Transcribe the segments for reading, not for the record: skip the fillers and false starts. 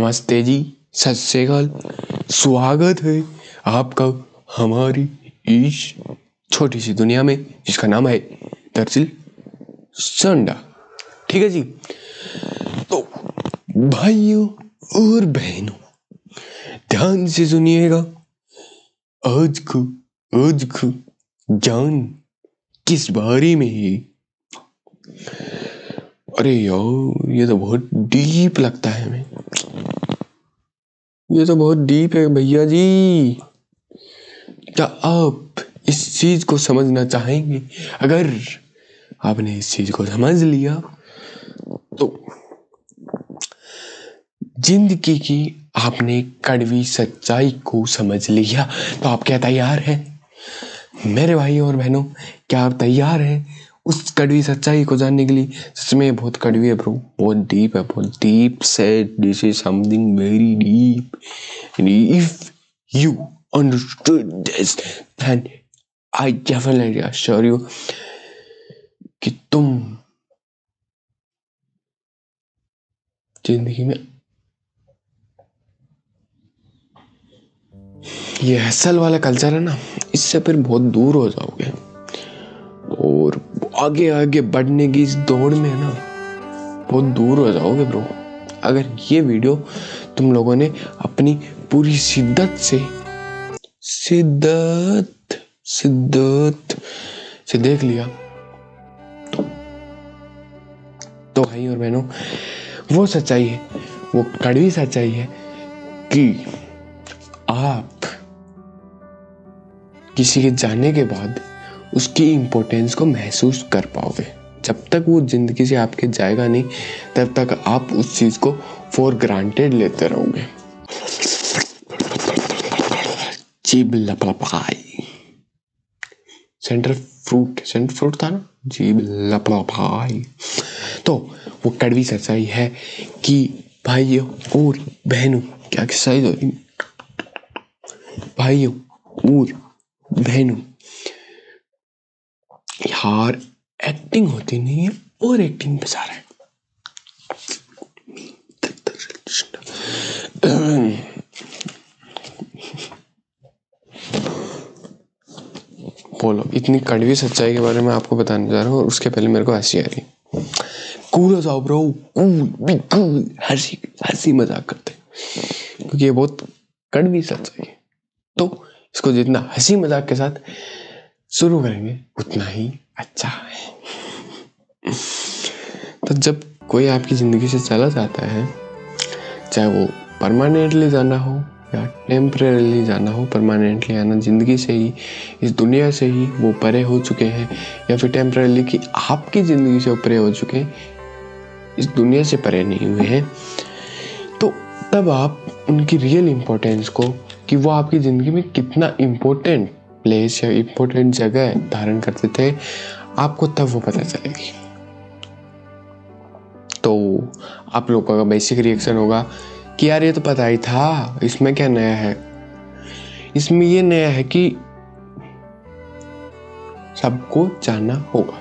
नमस्ते जी, सत श्री अकाल। स्वागत है आपका हमारी इस छोटी सी दुनिया में जिसका नाम है दरअसल संडा। ठीक है जी। तो भाइयों और बहनों ध्यान से सुनिएगा। आज को जान किस बारे में है? अरे यार ये तो बहुत डीप लगता है हमें। ये तो बहुत डीप है भैया जी। क्या आप इस चीज को समझना चाहेंगे? अगर आपने इस चीज को समझ लिया तो जिंदगी की आपने कड़वी सच्चाई को समझ लिया तो आप क्या तैयार हैं? मेरे भाई और बहनों, क्या आप तैयार हैं उस कड़वी सच्चाई को जानने के लिए? सच बहुत कड़वी है ब्रो, बहुत डीप है, बहुत deep said. This is something very deep. If you understood this then I definitely assure you कि तुम जिंदगी में ये हसल वाला कल्चर है ना, इससे फिर बहुत दूर हो जाओगे और आगे आगे बढ़ने की इस दौड़ में ना बहुत दूर हो जाओगे ब्रो। अगर ये वीडियो तुम लोगों ने अपनी पूरी शिद्दत से देख लिया तो भाई और बहनों, वो सच्चाई है, वो कड़वी सच्चाई है कि आप किसी के जाने के बाद उसकी इम्पोर्टेंस को महसूस कर पाओगे। जब तक वो जिंदगी से आपके जाएगा नहीं तब तक आप उस चीज को फॉर ग्रांटेड लेते रहोगे। जीभ लपलपाई, सेंटर फ्रूट था ना, जीभ लपलपाई। तो वो कड़वी सच्चाई है कि भाइयों और बहनों, क्या एक्सरसाइज हो रही, भाइयों और बहनों, यार एक्टिंग होती नहीं है और एक्टिंग पे जा रहा है। बोलो, इतनी कड़वी सच्चाई के बारे में आपको बताने जा रहा हूँ और उसके पहले मेरे को हंसी आ रही। कूल हो जाओ ब्रो, कूल, हंसी मजाक करते क्योंकि ये बहुत कड़वी सच्चाई है। तो इसको जितना हंसी मजाक के साथ शुरू करेंगे उतना ही अच्छा है। तो जब कोई आपकी जिंदगी से चला जाता है, चाहे वो परमानेंटली जाना हो या टेम्परेरीली जाना हो, परमानेंटली आना जिंदगी से ही, इस दुनिया से ही वो परे हो चुके हैं, या फिर टेम्परेरीली कि आपकी जिंदगी से वो परे हो चुके हैं, इस दुनिया से परे नहीं हुए हैं, तो तब आप उनकी रियल इम्पोर्टेंस को, कि वो आपकी जिंदगी में कितना इम्पोर्टेंट प्लेस या इम्पोर्टेंट जगह धारण करते थे, आपको तब वो पता चलेगी। तो आप लोगों का बेसिक रिएक्शन होगा कि यार ये तो पता ही था, इसमें क्या नया है? इसमें ये नया है कि सबको जानना होगा।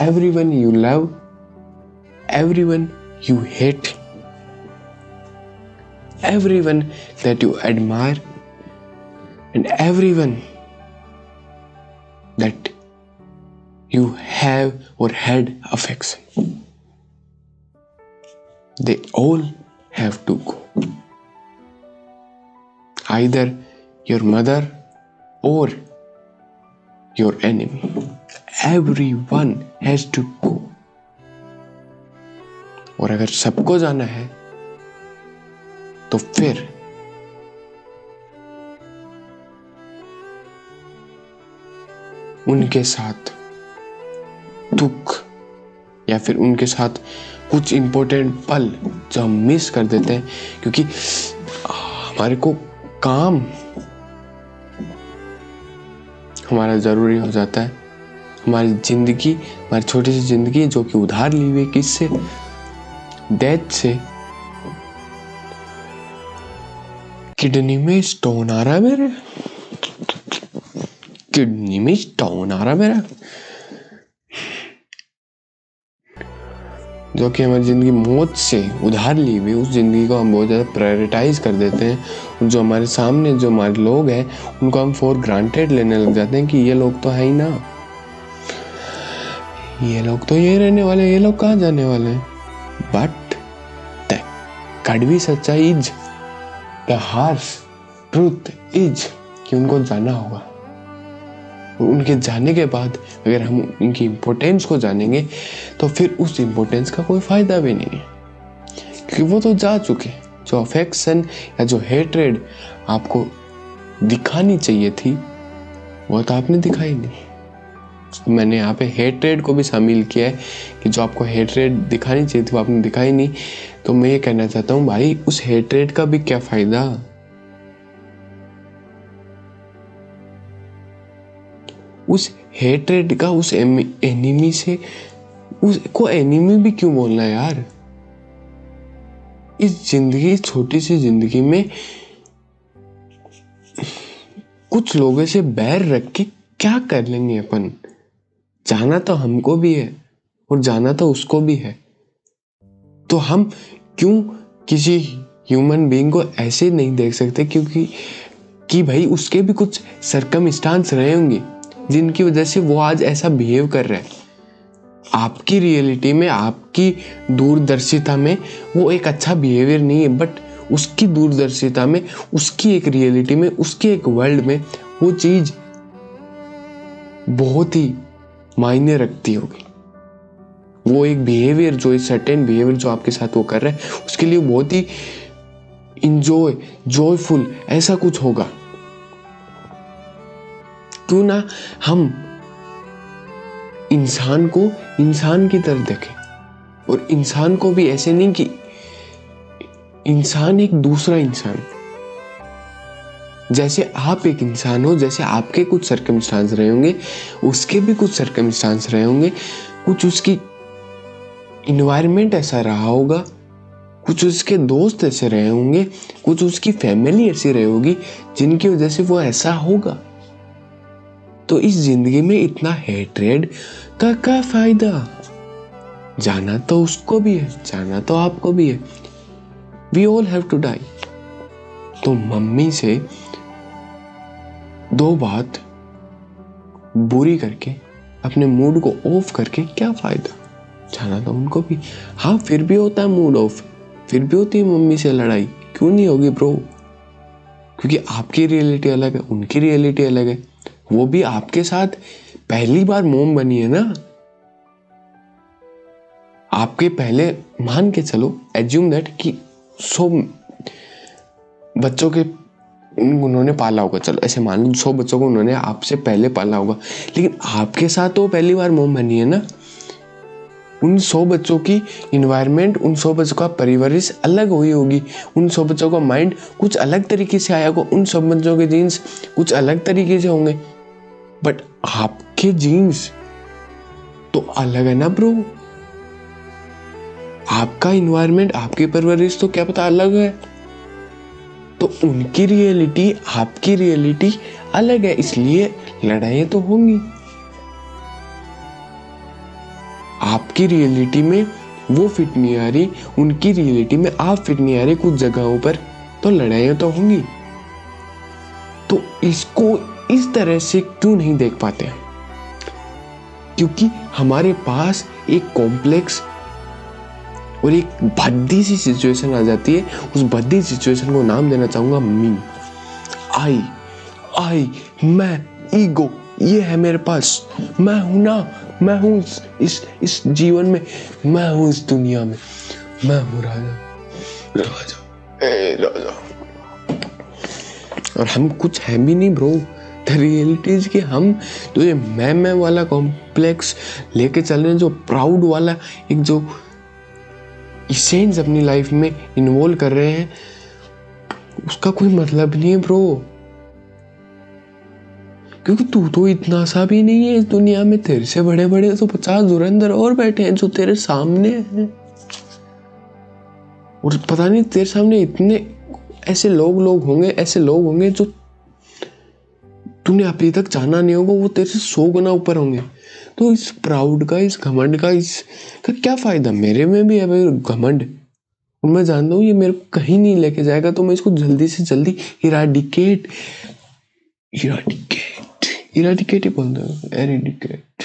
Everyone you love, everyone you hate, everyone that you admire, and everyone that you have or had affection, they all have to go. Either your mother or your enemy. Everyone has to go. और अगर सबको जाना है तो फिर उनके साथ दुख या फिर उनके साथ कुछ इंपॉर्टेंट पल जो हम मिस कर देते हैं, क्योंकि हमारे को काम हमारा जरूरी हो जाता है। हमारी जिंदगी, हमारी छोटी सी जिंदगी जो कि उधार ली हुई, किससे? डेथ से। किडनी में स्टोन आ रहा है मेरे, किडनी में स्टोन आ रहा है मेरा। जो कि हमारी ज़िंदगी मौत से उधार ली हुई, उस ज़िंदगी को हम बहुत ज़्यादा प्रायोरिटाइज़ कर देते हैं। और जो हमारे सामने जो हमारे लोग हैं उनको हम फॉर ग्रांटेड लेने लग जाते हैं कि ये लोग तो है ही ना, ये लोग तो ये रहने वाले, ये लोग कहाँ जाने वाले हैं। बट द कड़वी सच्चाई is, the harsh truth is कि उनको जाना होगा। उनके जाने के बाद अगर हम उनकी इम्पोर्टेंस को जानेंगे तो फिर उस इम्पोर्टेंस का कोई फ़ायदा भी नहीं है, क्योंकि वो तो जा चुके। जो अफेक्शन या जो हेट्रेड आपको दिखानी चाहिए थी वो तो आपने दिखाई नहीं। मैंने यहाँ पे हेट्रेड को भी शामिल किया है कि जो आपको हेट्रेड दिखानी चाहिए थी वो आपने दिखाई नहीं। तो मैं ये कहना चाहता हूँ भाई, उस हेट्रेड का भी क्या फ़ायदा। उस हेट्रेड का, उस एनिमी से, उसको एनिमी भी क्यों बोलना है यार। इस जिंदगी, छोटी सी जिंदगी में कुछ लोगों से बैर रख के क्या कर लेंगे अपन। जाना तो हमको भी है और जाना तो उसको भी है, तो हम क्यों किसी ह्यूमन बीइंग को ऐसे नहीं देख सकते, क्योंकि कि भाई उसके भी कुछ सरकमस्टांस रहे होंगे जिनकी वजह से वो आज ऐसा बिहेव कर रहा है। आपकी रियलिटी में, आपकी दूरदर्शिता में वो एक अच्छा बिहेवियर नहीं है, बट उसकी दूरदर्शिता में, उसकी एक रियलिटी में, उसके एक वर्ल्ड में वो चीज बहुत ही मायने रखती होगी। वो एक बिहेवियर, जो सर्टेन बिहेवियर जो आपके साथ वो कर रहा है, उसके लिए बहुत ही जॉयफुल ऐसा कुछ होगा। क्यों ना हम इंसान को इंसान की तरह देखें, और इंसान को भी ऐसे नहीं कि इंसान एक दूसरा इंसान। जैसे आप एक इंसान हो, जैसे आपके कुछ सर्कमस्टांस रहे होंगे, उसके भी कुछ सर्कमस्टांस रहे होंगे, कुछ उसकी इन्वायरमेंट ऐसा रहा होगा, कुछ उसके दोस्त ऐसे रहे होंगे, कुछ उसकी फैमिली ऐसी रही होगी जिनकी वजह से वो ऐसा होगा। तो इस जिंदगी में इतना हेट्रेड का क्या फायदा। जाना तो उसको भी है, जाना तो आपको भी है। We all have to die. तो मम्मी से दो बात बुरी करके, अपने मूड को ऑफ करके क्या फायदा। जाना तो उनको भी। हाँ, फिर भी होता है मूड ऑफ, फिर भी होती है मम्मी से लड़ाई, क्यों नहीं होगी ब्रो। क्योंकि आपकी रियलिटी अलग है, उनकी रियलिटी अलग है। वो भी आपके साथ पहली बार मोम बनी है ना। आपके पहले, मान के चलो, एज्यूम दैट कि 100 बच्चों के उन्होंने पाला होगा, चलो ऐसे मान लो 100 बच्चों को उन्होंने आपसे पहले पाला होगा, लेकिन आपके साथ तो पहली बार मोम बनी है ना। उन 100 बच्चों की इन्वायरमेंट, उन 100 बच्चों का परवरिश अलग हुई होगी, उन 100 बच्चों का माइंड कुछ अलग तरीके से आया होगा, उन 100 बच्चों के जीन्स कुछ अलग तरीके से होंगे, बट आपके जीन्स तो अलग है ना ब्रो। आपका इन्वायरमेंट, आपकी परवरिश तो क्या पता अलग है। तो उनकी रियलिटी, आपकी रियलिटी अलग है, इसलिए लड़ाइयाँ तो होंगी। आपकी रियलिटी में वो फिट नहीं आ रही, उनकी रियलिटी में आप फिट नहीं आ रहे कुछ जगहों पर, तो लड़ाइयाँ तो होंगी। तो इसको इस तरह से क्यों नहीं देख पाते हैं? क्योंकि हमारे पास एक कॉम्प्लेक्स और एक भद्दी सी सिचुएशन आ जाती है। उस भद्दी सिचुएशन को नाम देना चाहूंगा मी। आई मैं, ईगो, ये है मेरे पास। मैं हूं ना, मैं हूं इस जीवन में, मैं हूं इस दुनिया में, मैं हूं राजा, राजा। और हम कुछ है भी नहीं ब्रो। द रियलिटी इज कि हम तो ये मैं वाला कॉम्प्लेक्स लेके चल रहे हैं, जो प्राउड वाला एक जो इसेंस अपनी लाइफ में इन्वॉल्व कर रहे हैं, उसका कोई मतलब नहीं है ब्रो। क्योंकि तू तो इतना सा भी नहीं है इस दुनिया में। तेरे से बड़े बड़े तो 50 धुरंधर और बैठे हैं जो तेरे सामने हैं, और पता नहीं तेरे सामने इतने ऐसे लोग होंगे, ऐसे लोग होंगे जो तूने अभी तक जाना नहीं होगा, वो तेरे से 100 गुना ऊपर होंगे। तो इस प्राउड का, इस घमंड का, इसका क्या फायदा? मेरे में भी है भाई घमंड, और मैं जानता हूँ ये मेरे को कहीं नहीं लेके जाएगा, तो मैं इसको जल्दी से जल्दी इराडिकेट ही बोलते हैं, एरिडिकेट,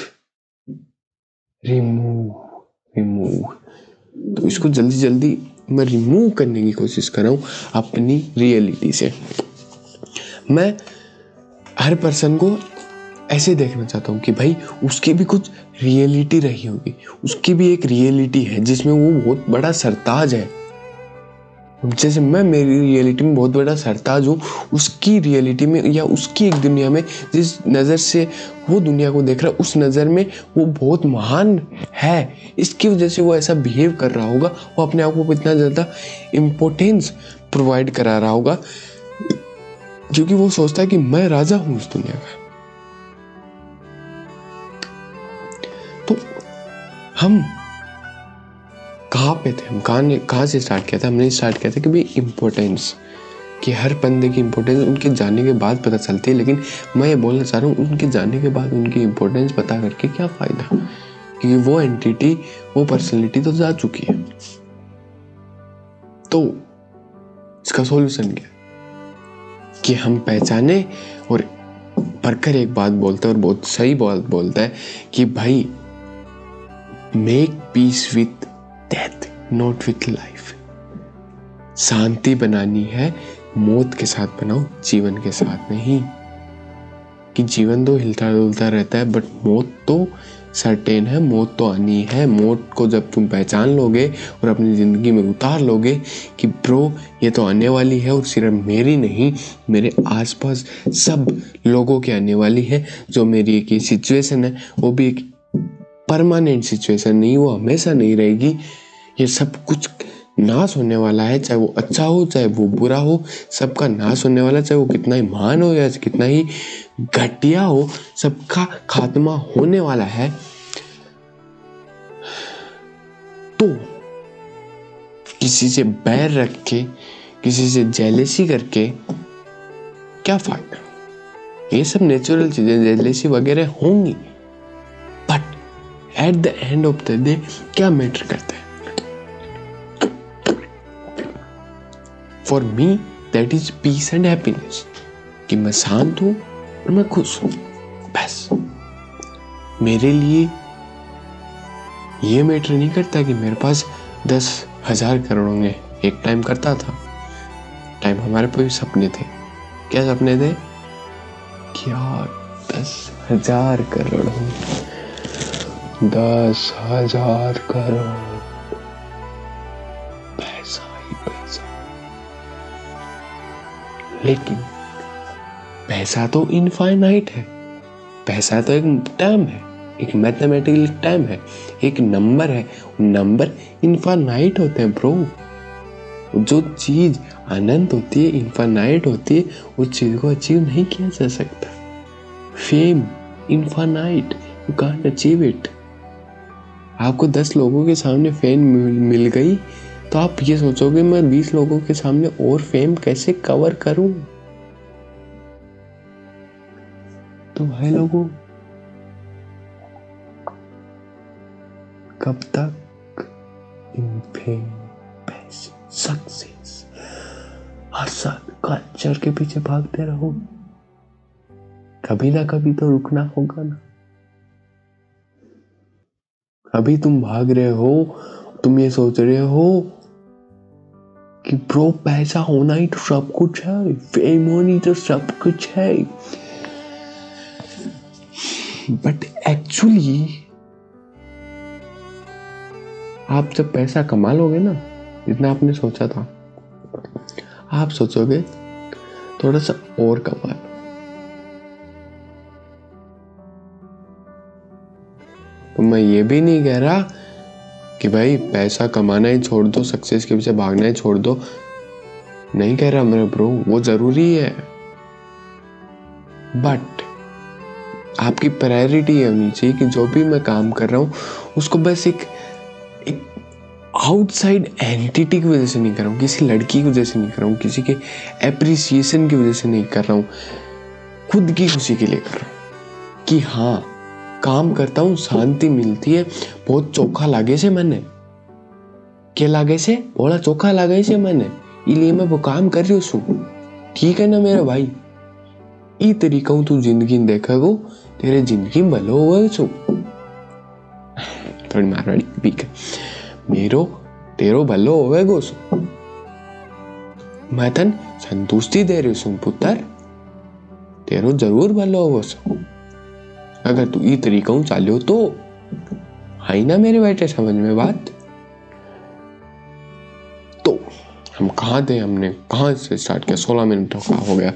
रिमूव। तो इसको जल्दी जल्दी मैं रिमूव करने की कोशिश कर रहा हूँ अपनी रियलिटी से। मैं हर पर्सन को ऐसे देखना चाहता हूँ कि भाई उसकी भी कुछ रियलिटी रही होगी, उसकी भी एक रियलिटी है जिसमें वो बहुत बड़ा सरताज है। जैसे मैं मेरी रियलिटी में बहुत बड़ा सरताज हूँ, उसकी रियलिटी में या उसकी एक दुनिया में जिस नज़र से वो दुनिया को देख रहा है, उस नज़र में वो बहुत महान है। इसकी वजह से वो ऐसा बिहेव कर रहा होगा, वो अपने आप को इतना ज़्यादा इम्पोर्टेंस प्रोवाइड करा रहा होगा, क्योंकि वो सोचता है कि मैं राजा हूँ इस दुनिया का। तो हम कहाँ पे थे? हम कहाँ से स्टार्ट किया था? हमने स्टार्ट किया था कि भाई इम्पोर्टेंस, कि हर बंदे की इम्पोर्टेंस उनके जाने के बाद पता चलती है। लेकिन मैं ये बोलना चाह रहा हूँ, उनके जाने के बाद उनकी इम्पोर्टेंस पता करके क्या फ़ायदा, क्योंकि वो एंटिटी, वो पर्सनैलिटी तो जा चुकी है। तो इसका सॉल्यूशन क्या? कि हम पहचाने और परकर एक बात बोलता है, और बहुत सही बात बोलता है कि भाई make peace with death not with life. शांति बनानी है मौत के साथ बनाओ, जीवन के साथ नहीं। कि जीवन तो हिलता डुलता रहता है, बट मौत तो सर्टेन है, मौत तो आनी है। मौत को जब तुम पहचान लोगे और अपनी ज़िंदगी में उतार लोगे कि ब्रो ये तो आने वाली है, और सिर्फ मेरी नहीं, मेरे आसपास सब लोगों की आने वाली है। जो मेरी एक ये सिचुएशन है वो भी एक परमानेंट सिचुएशन नहीं, वो हमेशा नहीं रहेगी। ये सब कुछ नाश होने वाला है, चाहे वो अच्छा हो चाहे वो बुरा हो, सबका नाश होने वाला है। चाहे वो कितना ही महान हो या कितना ही घटिया हो, सबका खात्मा होने वाला है। तो किसी से बैर रख के, किसी से जेलेसी करके क्या फायदा? ये सब नेचुरल चीजें, जेलेसी वगैरह होंगी, but at the end of the day क्या मैटर करता है? For me that is peace and happiness, कि मैं शांत हूं और मैं खुश हूं, बस। मेरे लिए ये मैटर नहीं करता कि मेरे पास 10,000 करोड़ होंगे। एक टाइम करता था, टाइम हमारे पे भी सपने थे। क्या सपने थे? क्या 10,000 करोड़ होंगे, 10,000 करोड़, पैसा ही पैसा। लेकिन पैसा तो इनफाइनाइट है, पैसा तो एक टर्म है, एक मैथमेटिकल टर्म है, एक नंबर है। नंबर इनफाइनाइट होते हैं ब्रो। जो चीज अनंत होती है, इनफाइनाइट होती है, उस चीज को अचीव नहीं किया जा सकता। Fame infinite, you can't achieve it. आपको 10 लोगों के सामने फेम मिल गई तो आप ये सोचोगे मैं 20 लोगों के सामने और फेम कैसे कवर करूं। तो भाई लोगों, कब तक इन फेम, पैसे, सक्सेस, हसद, कल्चर के पीछे भागते रहो? कभी ना कभी तो रुकना होगा ना। अभी तुम भाग रहे हो, तुम ये सोच रहे हो कि ब्रो पैसा होना ही तो सब कुछ है, फेम होनी तो सब कुछ है, बट एक्चुअली आप जब पैसा कमा लोगे ना, जितना आपने सोचा था, आप सोचोगे थोड़ा सा और कमा लो। तो मैं ये भी नहीं कह रहा कि भाई पैसा कमाना ही छोड़ दो, सक्सेस के पीछे भागना ही छोड़ दो, नहीं कह रहा मेरे ब्रो, वो जरूरी है, बट आपकी प्रायोरिटी ये होनी चाहिए कि जो भी मैं काम कर रहा हूँ उसको बस एक आउटसाइड एंटिटी की वजह से नहीं कर रहा हूँ, किसी लड़की की वजह से नहीं कर रहा हूँ, किसी के एप्रिसिएशन की वजह से नहीं कर रहा हूँ, खुद की खुशी के लिए कर रहा हूँ कि हाँ काम करता हूँ शांति मिलती है, बहुत चोखा लागे से मैंने, क्या लागे से, बोला चोखा लागे से मैंने, इसलिए मैं वो काम कर रही हूँ। ठीक है ना मेरा भाई, ई तरीका हूँ तू जिंदगी देखेगो, तेरे जिंदगी में भलो हुआ छो। थोड़ी मारवाड़ी ठीक है, मेरो तेरो भलो होवेगो सो, मैं तन संतुष्टि दे रही हूँ पुत्र, तेरो जरूर भलो होवो सो। अगर तू ई तरीका हूँ चालियो तो आई ना मेरे बेटे समझ में बात। तो हम कहाँ थे, हमने कहाँ से स्टार्ट किया, 16 मिनट का हो गया।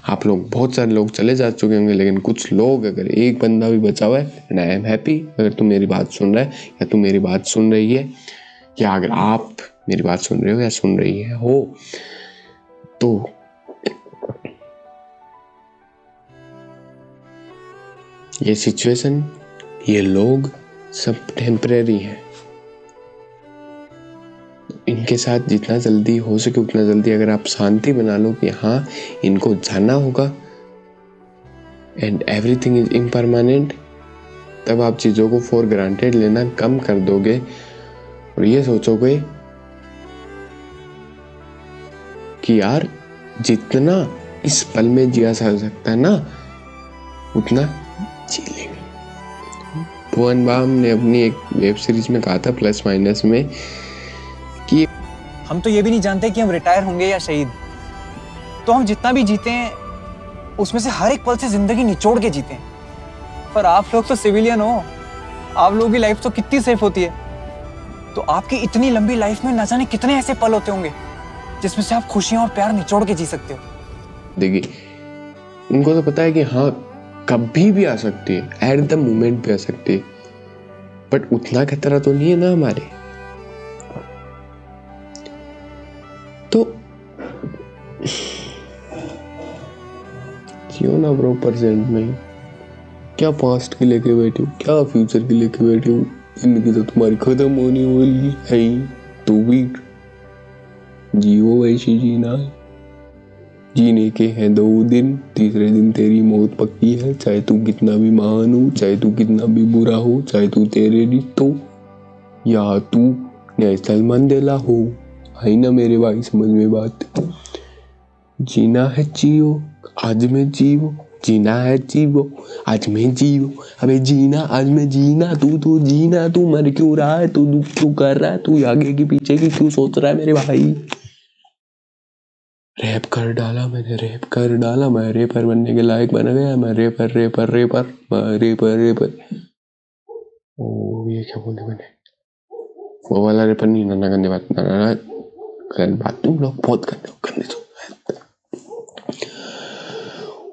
आप लोग बहुत सारे लोग चले जा चुके होंगे, लेकिन कुछ लोग, अगर एक बंदा भी बचा हुआ है एंड आई एम हैप्पी। अगर तू मेरी बात सुन रहा है या तू मेरी बात सुन रही है, या अगर आप मेरी बात सुन रहे हो या सुन रही है हो, तो ये सिचुएशन, ये लोग सब टेम्परेरी हैं। इनके साथ जितना जल्दी हो सके उतना जल्दी अगर आप शांति बना लो कि हाँ इनको जाना होगा एंड एवरीथिंग इज इम्परमानेंट, तब आप चीज़ों को फॉर ग्रांटेड लेना कम कर दोगे और ये सोचोगे कि यार जितना इस पल में जिया जा सकता है ना उतना जी लेंगे। भुवन बाम ने अपनी एक वेब सीरीज में कहा था प्लस माइनस में कि हम तो ये भी नहीं जानते कि हम रिटायर होंगे या शहीद, तो हम जितना भी जीते हैं उसमें से हर एक पल से जिंदगी निचोड़ के जीते हैं। पर आप लोग तो सिविलियन हो, आप लोगों की लाइफ तो कितनी सेफ होती है, तो आपकी इतनी लंबी लाइफ में न जाने कितने ऐसे पल होते होंगे जिसमें से आप खुशियां और प्यार निचोड़ के जी सकते हो। देखिए उनको तो पता है कि हाँ कभी भी आ सकती है, एट द मोमेंट भी आ सकती है, बट उतना खतरा तो नहीं है ना हमारे। तो जियो ना ब्रो प्रेजेंट में, क्या पास्ट के लेके बैठे हो, क्या फ्यूचर के लेके बैठे हो। जिंदगी तो तुम्हारी खत्म होने वाली है, तो भी जियो वैसे जीना है। जीने के हैं 2 दिन, तीसरे दिन तेरी मौत पक्की है, चाहे तू कितना भी महान हो, चाहे तू कितना भी बुरा हो, चाहे तू टेररिस्ट हो या तू नेशनल मंडेला हो। आई ना मेरे भाई समझ में बात। जीना है जियो, आज में जियो, जीना है जियो, आज में जियो। अबे जीना आज में जीना, तू जीना, तू मर क्यों रहा है, तू दुख क्यों कर रहा है, तू आगे की पीछे की क्यों सोच रहा है मेरे भाई। रैप कर डाला मैंने, रैप कर डाला, मैं रेपर बनने के लायक बन गया, मैं रेपर रेपर रेपर मैं रेपर रेपर। ओ ये क्या बोले मैंने, वो वाला रेपर नहीं, ना गंदे बात, ना गंदे बात, तुम लोग बहुत गंदे तो।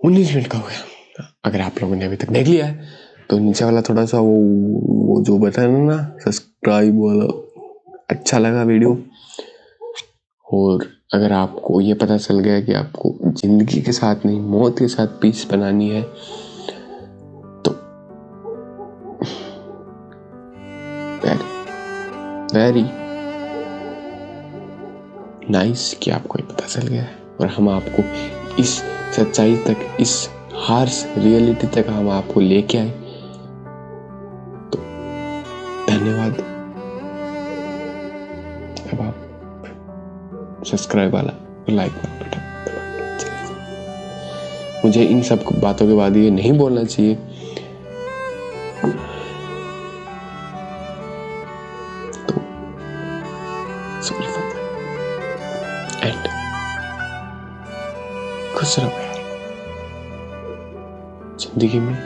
19 मिनट का हो गया। अगर आप लोगों ने अभी तक देख लिया है तो नीचे वाला थोड़ा सा वो जो बटन है ना सब्सक्राइब वाला, अच्छा लगा वीडियो, और अगर आपको ये पता चल गया कि आपको जिंदगी के साथ नहीं मौत के साथ पीस बनानी है, तो वेरी नाइस कि आपको ये पता चल गया है और हम आपको इस सच्चाई तक, इस हार्श रियलिटी तक हम आपको लेके आए। तो धन्यवाद। अब आप सब्सक्राइब वाला और लाइक वाला बटन दबा। मुझे इन सब बातों के बाद ये नहीं बोलना चाहिए, तो सॉरी फॉर दैट एंड खुश रहो यार। जिंदगी में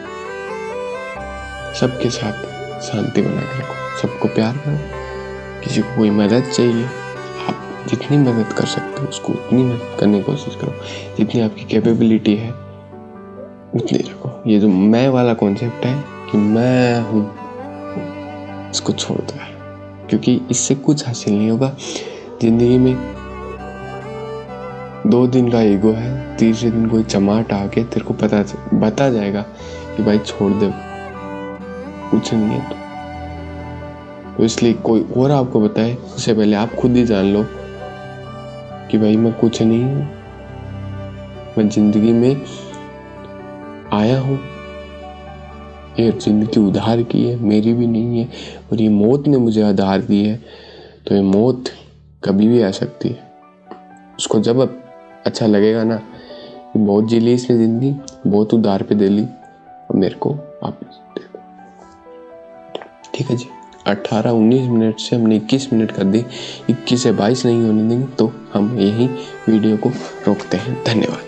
सबके साथ शांति बना के रखो, सबको प्यार करो। किसी को कोई मदद चाहिए, आप जितनी मदद कर सकते हो उसको उतनी मदद करने की कोशिश करो, जितनी आपकी कैपेबिलिटी है उतनी रखो। ये जो मैं वाला कॉन्सेप्ट है कि मैं हूँ, इसको छोड़ दो यार, क्योंकि इससे कुछ हासिल नहीं होगा जिंदगी में। 2 दिन का ईगो है, तीसरे दिन कोई चमाट आके तेरे को बता जाएगा कि भाई छोड़ दे, कुछ नहीं है। तो इसलिए कोई और आपको बताए उससे पहले आप खुद ही जान लो कि भाई मैं कुछ नहीं हूँ, मैं जिंदगी में आया हूँ ये ज़िंदगी उधार की है, मेरी भी नहीं है, और ये मौत ने मुझे आधार दी है, तो ये मौत कभी भी आ सकती है। उसको जब अब अच्छा लगेगा ना कि बहुत जी ली इसने ज़िंदगी, बहुत उधार पे दे ली, और मेरे को वापस दे दो। ठीक है जी, 18-19 मिनट से हमने 21 मिनट कर दी, 21 से 22 नहीं होने देंगे, तो हम यही वीडियो को रोकते हैं। धन्यवाद।